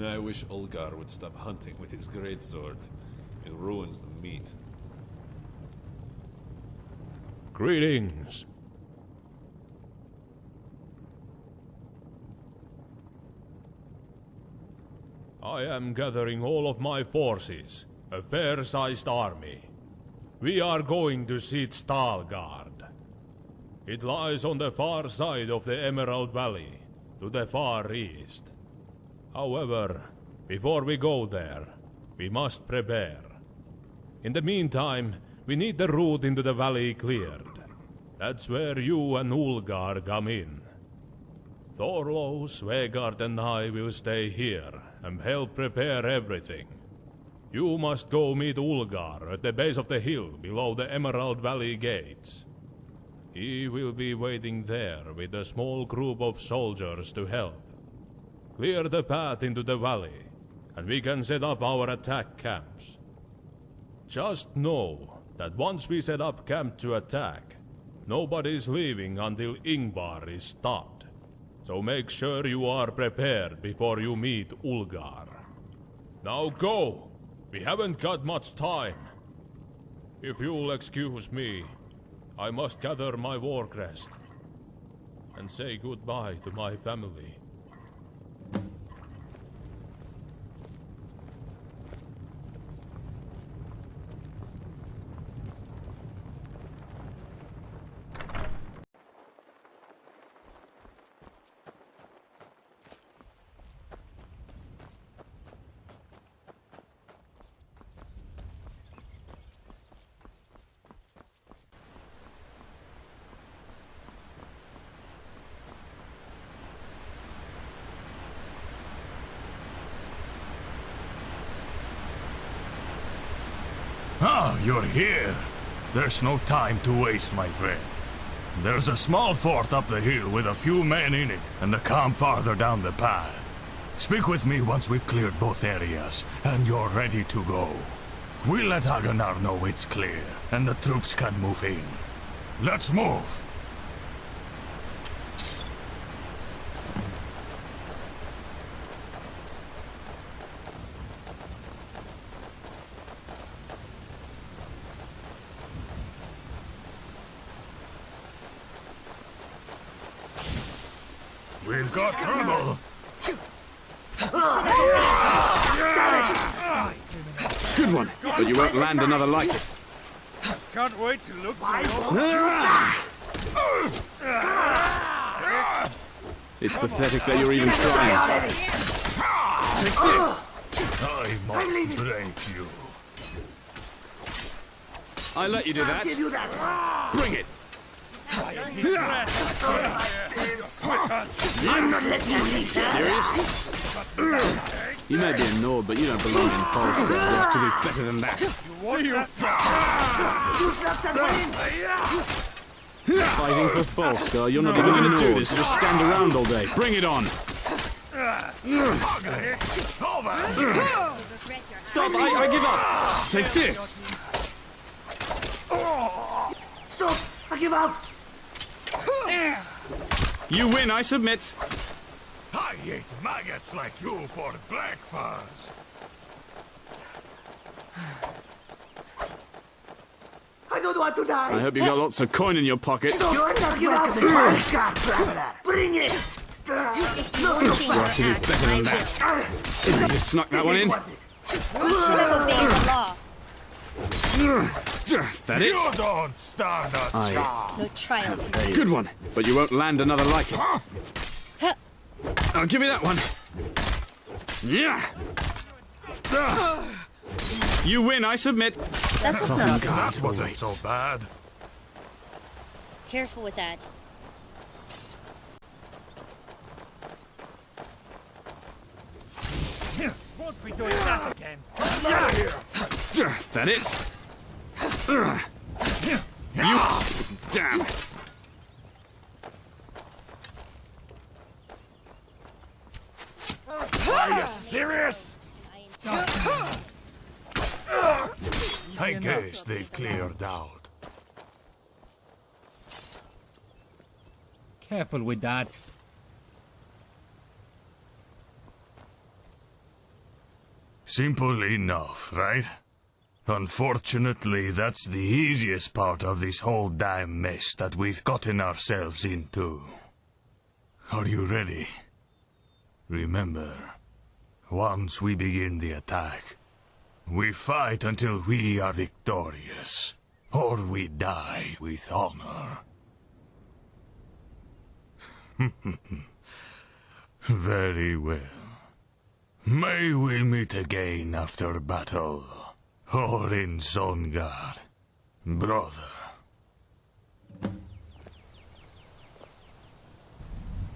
I wish Ulgar would stop hunting with his greatsword. It ruins the meat. Greetings. I am gathering all of my forces, a fair-sized army. We are going to siege Stalgard. It lies on the far side of the Emerald Valley, to the far east. However, before we go there, we must prepare. In the meantime, we need the route into the valley cleared. That's where you and Ulgar come in. Thorlo, Svegard and I will stay here and help prepare everything. You must go meet Ulgar at the base of the hill below the Emerald Valley gates. He will be waiting there with a small group of soldiers to help. Clear the path into the valley, and we can set up our attack camps. Just know that once we set up camp to attack, nobody's leaving until Yngvarr is stopped. So make sure you are prepared before you meet Ulgar. Now go! We haven't got much time. If you'll excuse me, I must gather my war crest and say goodbye to my family. Ah, you're here. There's no time to waste, my friend. There's a small fort up the hill with a few men in it, and the camp farther down the path. Speak with me once we've cleared both areas, and you're ready to go. We'll let Hagenar know it's clear, and the troops can move in. Let's move! We've got trouble! Good one, but you won't land another like it. Can't wait to look for It's pathetic that you're even trying. Take this! I must break you. I let you do that. Bring it! I'm not letting you leave. Serious? You may be a Nord, but you don't belong in Falskaar. You have to do better than that. Fighting for Falskaar, you're not even going to do this. Just stand around all day. Bring it on! Stop! I give up! Take this! Stop! I give up! You win, I submit. I ate maggots like you for breakfast. I don't want to die! I hope you got lots of coin in your pockets. You're not giving up the Falskaar, traveler! Bring it! No, You have to do better than that. You snuck that one in. That it? You don't stand a chance. No trial. Good one, but you won't land another like it. I'll give you that one. Yeah. You win, I submit. That's not That wasn't so bad. Careful with that. Won't be doing that again. That it? You... Damn. Are you serious? I guess they've cleared out. Careful with that. Simple enough, right? Unfortunately, that's the easiest part of this whole damn mess that we've gotten ourselves into. Are you ready? Remember, once we begin the attack, we fight until we are victorious, or we die with honor. Very well. May we meet again after battle, or in Songard, brother.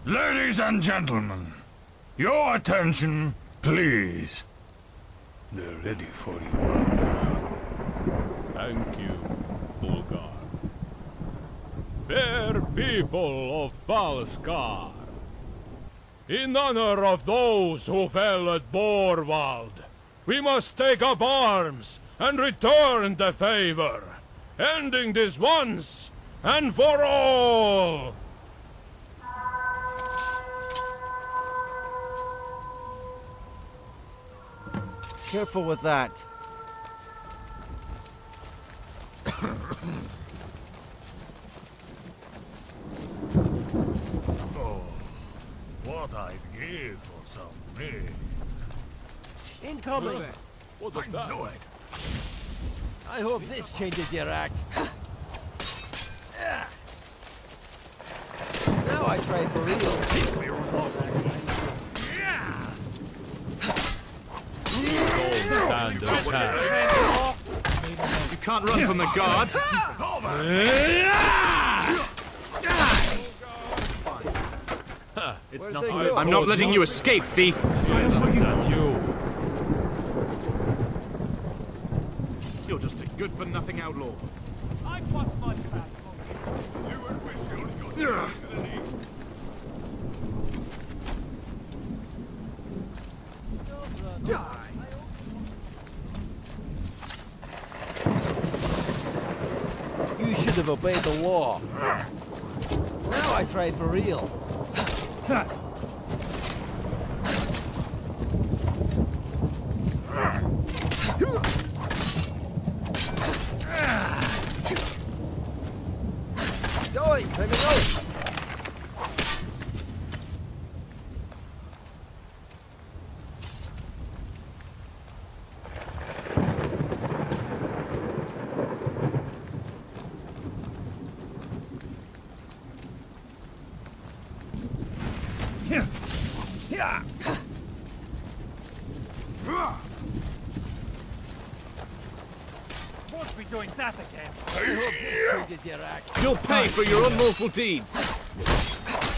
Ladies and gentlemen, your attention, please. They're ready for you. Thank you, Falskaar. Fair people of Falskaar, in honor of those who fell at Borwald, we must take up arms and return the favor, ending this once and for all! Careful with that. Oh, what I'd give for some meat. Incoming! What was that? Do it. I hope this changes your act. Now I try for real. Stand attack. You can't run from the guard. It's Where's not they my go? I'm not letting you escape, thief. Damn you. You're just a good-for-nothing outlaw. I want my back. You should have obeyed the law. Now I try for real. Die, criminal! Won't be doing that again. I hope this changes your act. You'll pay for your unlawful deeds.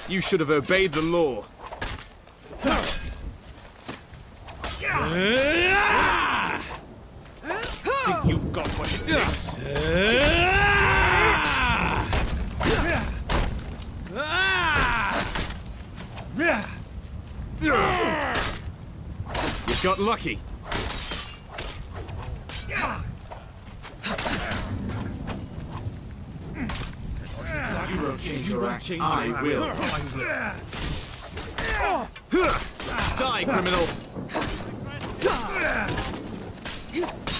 You should have obeyed the law. Think you've got what it takes. You got lucky. You won't change your act. I will. Die, criminal.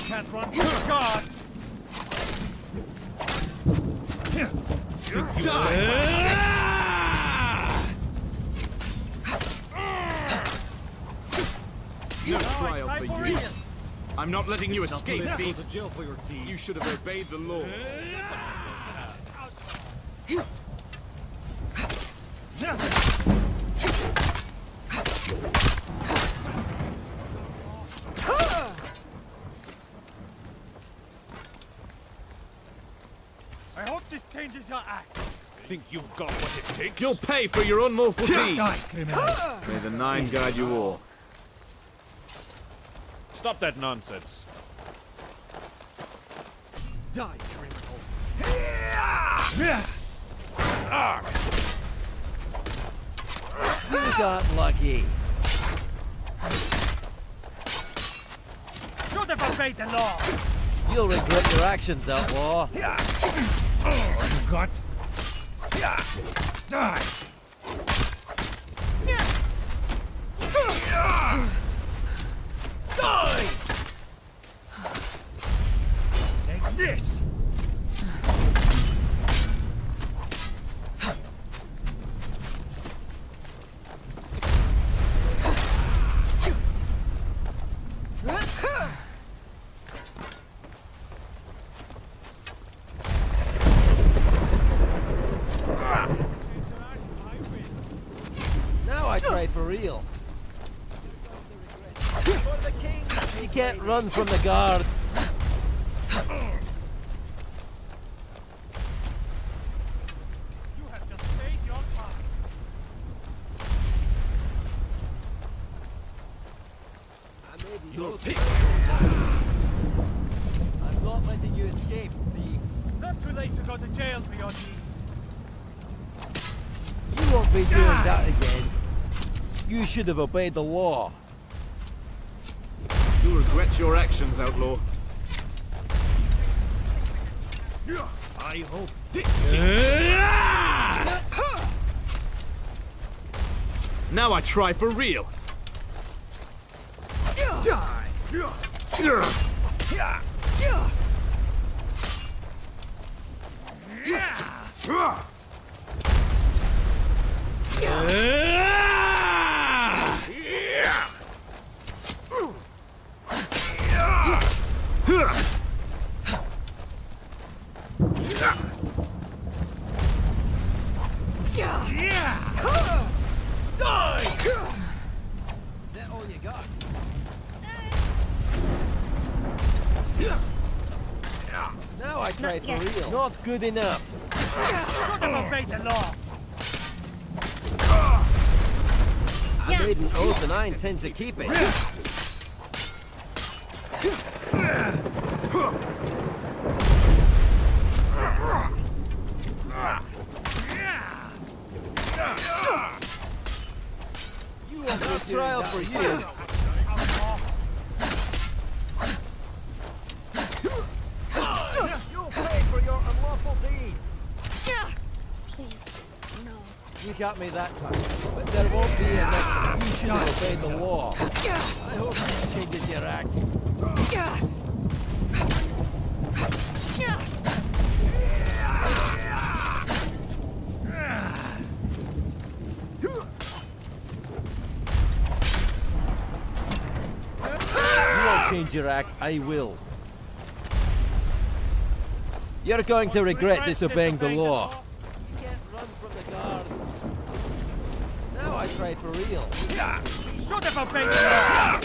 Can't run from the guard. Die. No trial I for you. I'm not letting you escape, thief. You should have obeyed the law. I hope this changes your act. Think you've got what it takes? You'll pay for your unlawful deeds. Die, criminal. May the Nine guide you all. Stop that nonsense. Die, criminal. You got lucky. Should have obeyed the law. You'll regret your actions, outlaw. All you got. Die. Die. You can't run from the guard. You have just paid your fine. You're I'm not letting you escape, thief. Not too late to go to jail for your deeds. You won't be doing that again. You should have obeyed the law. You'll regret your actions, outlaw. I hope Now I try for real. Is that all you got? Now I try for real. Not good enough. should have obeyed the law. I made an oath and I intend to keep it. You want no trial for you. You'll pay for your unlawful deeds. Please, no. You got me that time, but there won't be a next. You should have obeyed the law. I hope this changes your act. You won't change your act, I will. You're going to regret disobeying the law. You can't run from the guard. Now I try for real. Should have obeyed the law.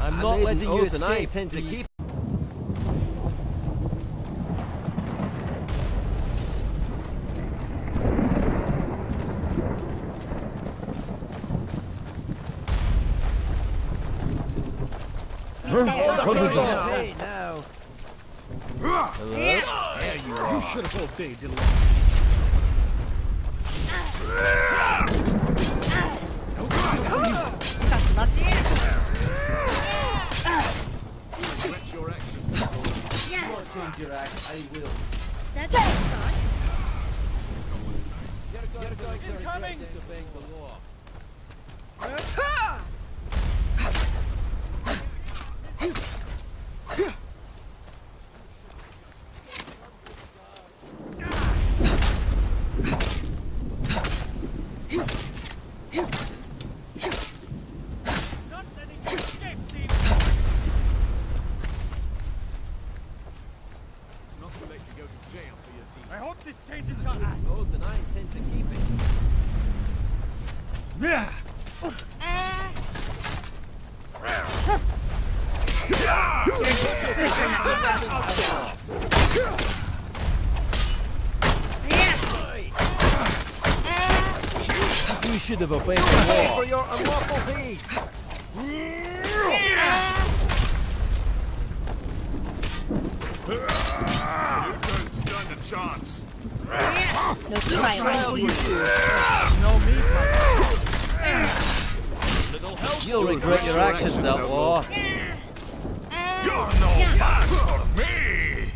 I'm not letting you escape. I intend to keep. What was that? Hey, now. Hello? There you are. You should have obeyed the law. That's lucky. Regret your actions, outlaw. Yeah, Change your act, I will. that's a start. You're going to regret Incoming! disobeying the law. Not letting you escape, thief. It's not too late to go to jail for your deeds. I hope this changes your act. Oath and I intend to keep it. You should have obeyed the law. For your unlawful deeds. You don't stand a chance. No trial. Trial you do. No meat, You'll regret your actions, outlaw. You're no match for me.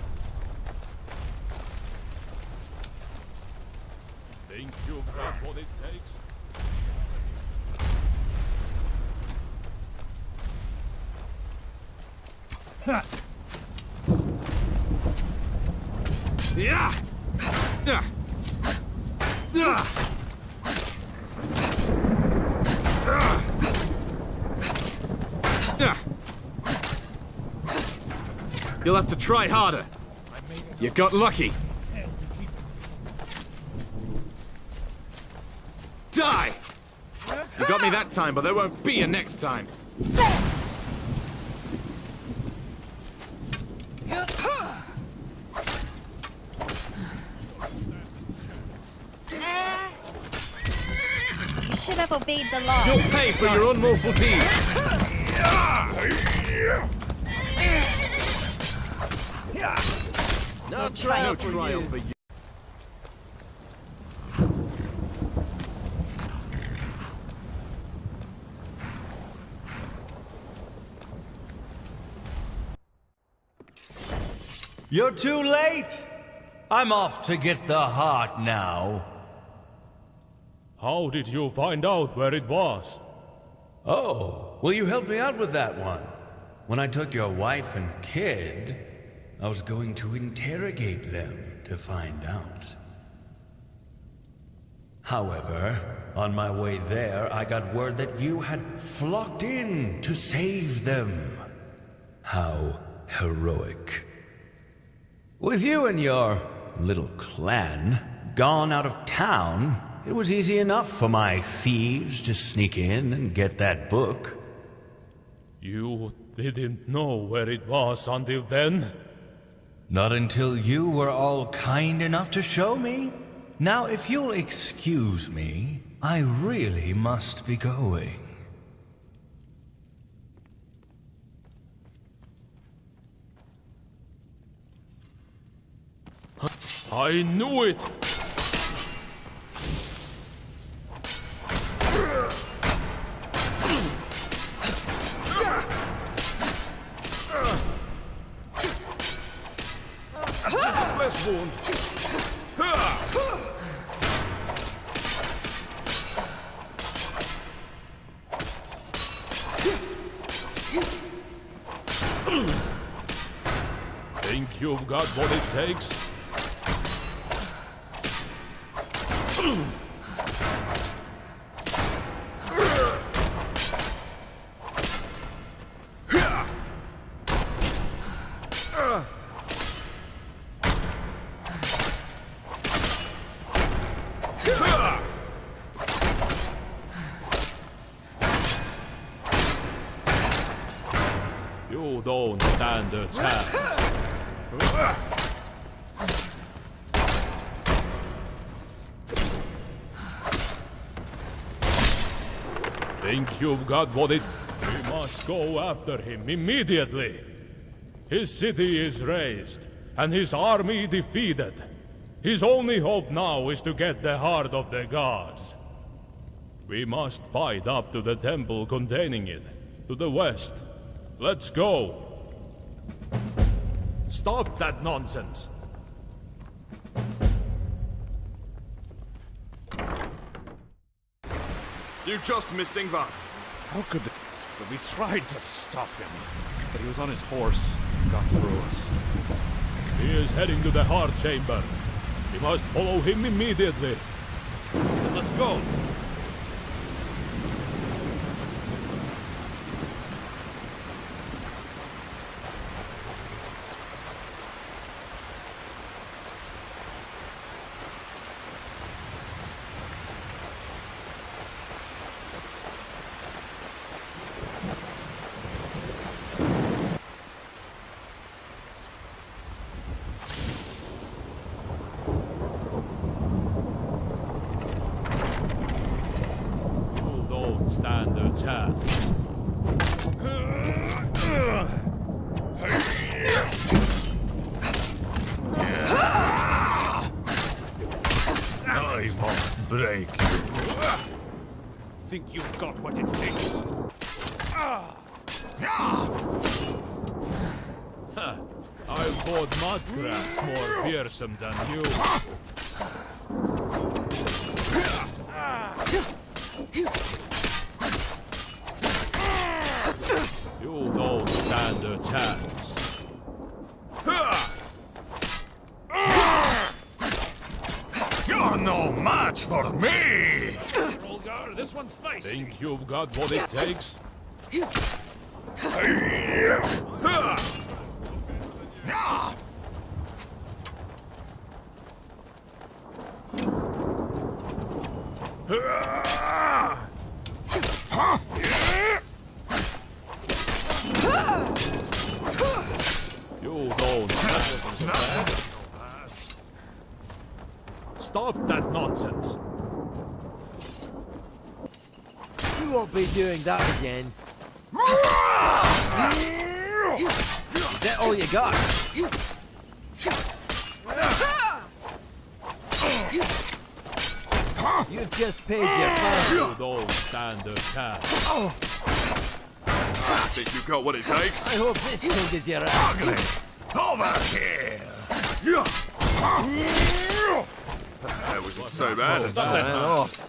Think you've got what it takes? Yeah! Yeah! Yeah! Yeah! You'll have to try harder. You got lucky. Die! You got me that time, but there won't be a next time. You should have obeyed the law. You'll pay for your unlawful deeds! No trial for you. You're too late! I'm off to get the heart now. How did you find out where it was? Oh, well, you helped me out with that one. When I took your wife and kid, I was going to interrogate them to find out. However, on my way there, I got word that you had flocked in to save them. How heroic. With you and your little clan gone out of town, it was easy enough for my thieves to sneak in and get that book. You didn't know where it was until then? Not until you were all kind enough to show me. Now, if you'll excuse me, I really must be going. I knew it! Flesh wound. Think you've got what it takes? You don't stand a chance. Think you've got what it... We must go after him immediately. His city is razed, and his army defeated. His only hope now is to get the heart of the gods. We must fight up to the temple containing it, to the west. Let's go. Stop that nonsense. You just missed Yngvarr. How could the... But we tried to stop him. But he was on his horse and got through us. He is heading to the heart chamber. We must follow him immediately. Let's go. Stand a chance. I must break. Think you've got what it takes? I thought mudcrabs more fearsome than you. You don't stand a chance. You're no match for me! Rolgar, this one's face. Think you've got what it takes? so bad. Stop that nonsense. You won't be doing that again. Is that all you got? You've just paid your fine. Good old standard cat. I think you got what it takes. I hope this changes your Ugly! Over here! That wasn't so bad. off.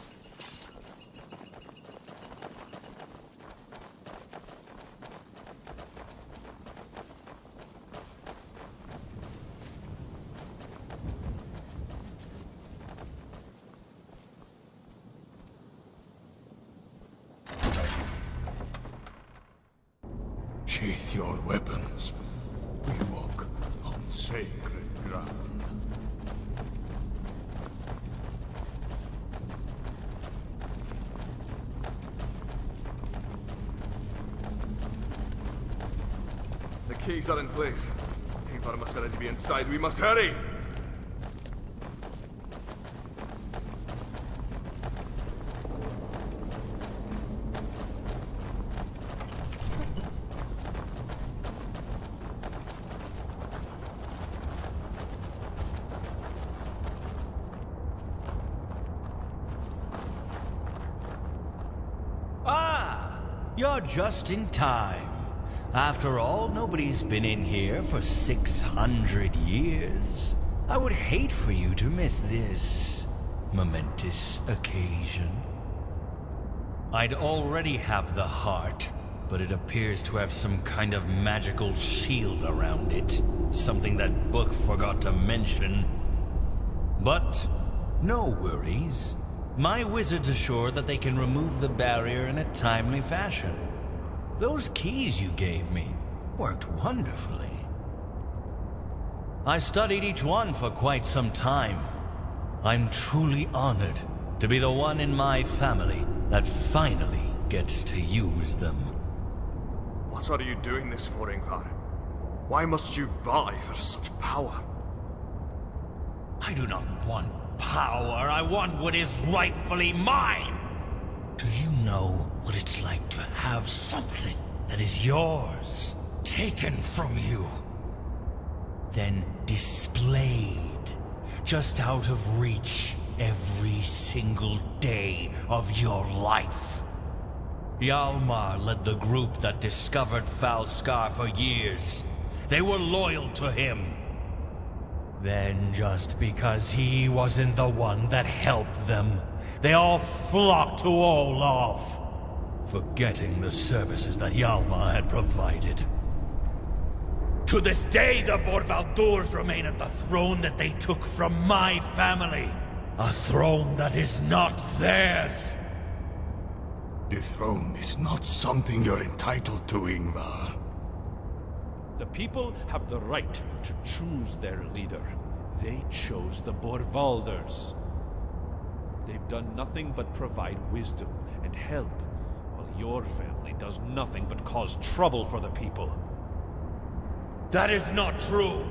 Sheath your weapons. We walk on sacred ground. The keys are in place. Yngvarr must already be inside. We must hurry! You're just in time. After all, nobody's been in here for 600 years. I would hate for you to miss this momentous occasion. I'd already have the heart, but it appears to have some kind of magical shield around it. Something that book forgot to mention. But no worries. My wizards assure that they can remove the barrier in a timely fashion. Those keys you gave me worked wonderfully. I studied each one for quite some time. I'm truly honored to be the one in my family that finally gets to use them. What are you doing this for, Yngvarr? Why must you vie for such power? I do not want power. I want what is rightfully mine. Do you know what it's like to have something that is yours taken from you, then displayed just out of reach every single day of your life? Hjalmar led the group that discovered Falskaar for years. They were loyal to him. Then, just because he wasn't the one that helped them, they all flocked to Olaf, forgetting the services that Hjalmar had provided. To this day, the Borvaldurs remain at the throne that they took from my family. A throne that is not theirs. The throne is not something you're entitled to, Yngvarr. The people have the right to choose their leader. They chose the Borvaldurs. They've done nothing but provide wisdom and help, while your family does nothing but cause trouble for the people. That is not true.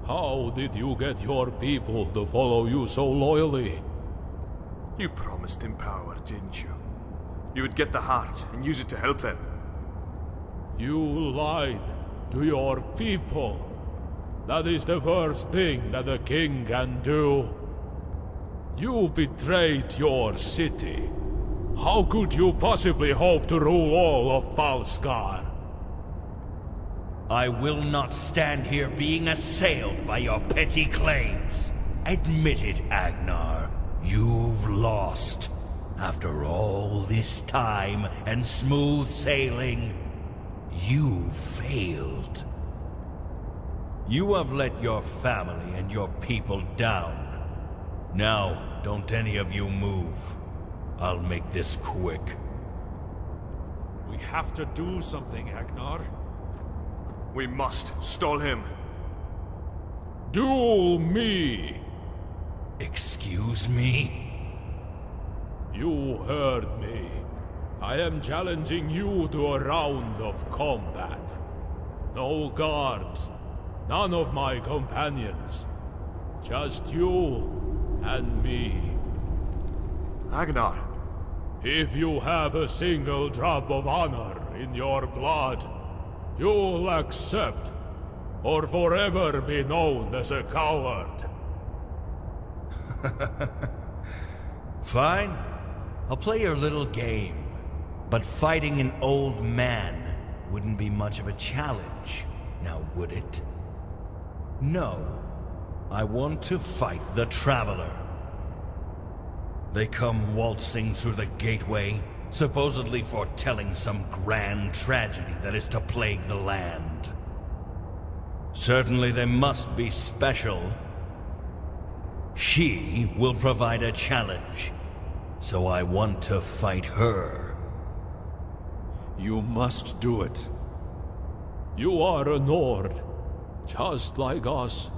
How did you get your people to follow you so loyally? You promised him power, didn't you? You would get the heart and use it to help them. You lied to your people. That is the worst thing that a king can do. You betrayed your city. How could you possibly hope to rule all of Falskaar? I will not stand here being assailed by your petty claims. Admit it, Agnar. You've lost. After all this time and smooth sailing, you failed. You have let your family and your people down. Now, don't any of you move. I'll make this quick. We have to do something, Agnar. We must stall him. Duel me! Excuse me? You heard me. I am challenging you to a round of combat. No guards. None of my companions. Just you and me. Agnar. If you have a single drop of honor in your blood, you'll accept, or forever be known as a coward. Fine. I'll play your little game. But fighting an old man wouldn't be much of a challenge, now would it? No. I want to fight the Traveler. They come waltzing through the gateway, supposedly foretelling some grand tragedy that is to plague the land. Certainly they must be special. She will provide a challenge, so I want to fight her. You must do it. You are a Nord, just like us.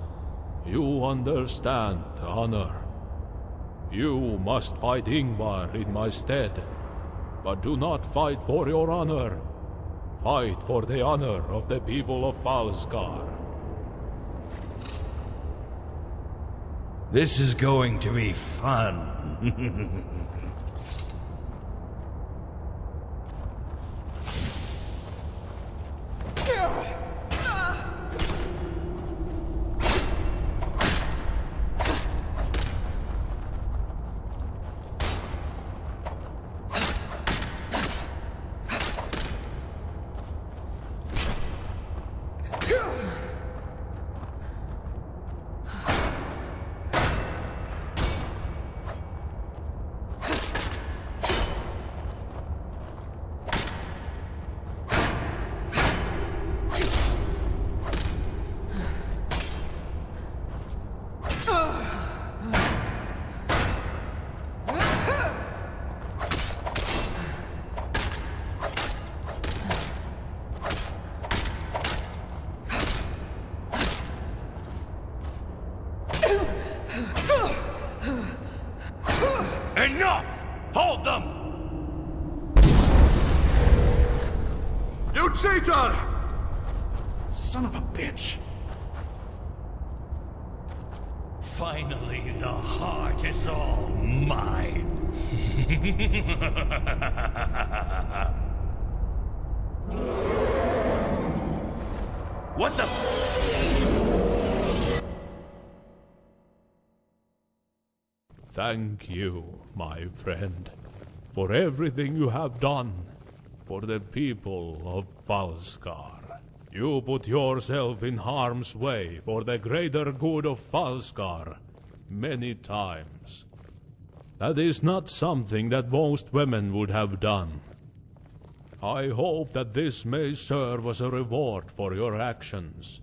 You understand honor. You must fight Yngvarr in my stead. But do not fight for your honor. Fight for the honor of the people of Falskaar. This is going to be fun. Enough! Hold them! You cheater! Son of a bitch. Finally, the heart is all mine. What the... Thank you, my friend, for everything you have done for the people of Falskaar. You put yourself in harm's way for the greater good of Falskaar many times. That is not something that most women would have done. I hope that this may serve as a reward for your actions.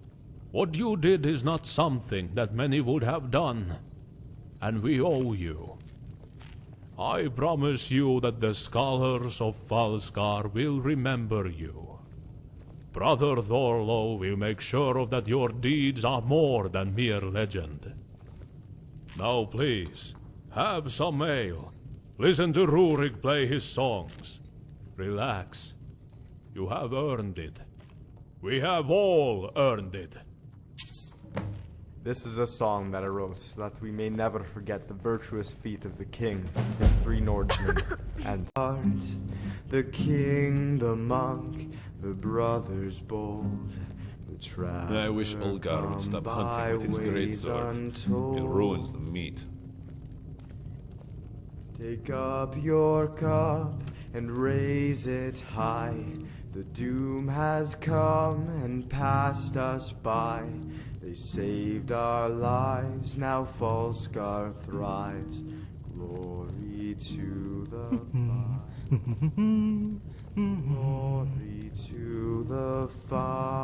What you did is not something that many would have done, and we owe you. I promise you that the scholars of Falskaar will remember you. Brother Thorlo will make sure of that your deeds are more than mere legend. Now please, have some ale. Listen to Rurik play his songs. Relax. You have earned it. We have all earned it. This is a song that I wrote so that we may never forget the virtuous feat of the king, his 3 Nordsmen, and the king, the monk, the brothers bold, the traveler. I wish Olgar would stop hunting with his greatsword. It ruins the meat. Take up your cup and raise it high. The doom has come and passed us by. They saved our lives, now Falskaar thrives. Glory to the fire. Glory to the fire.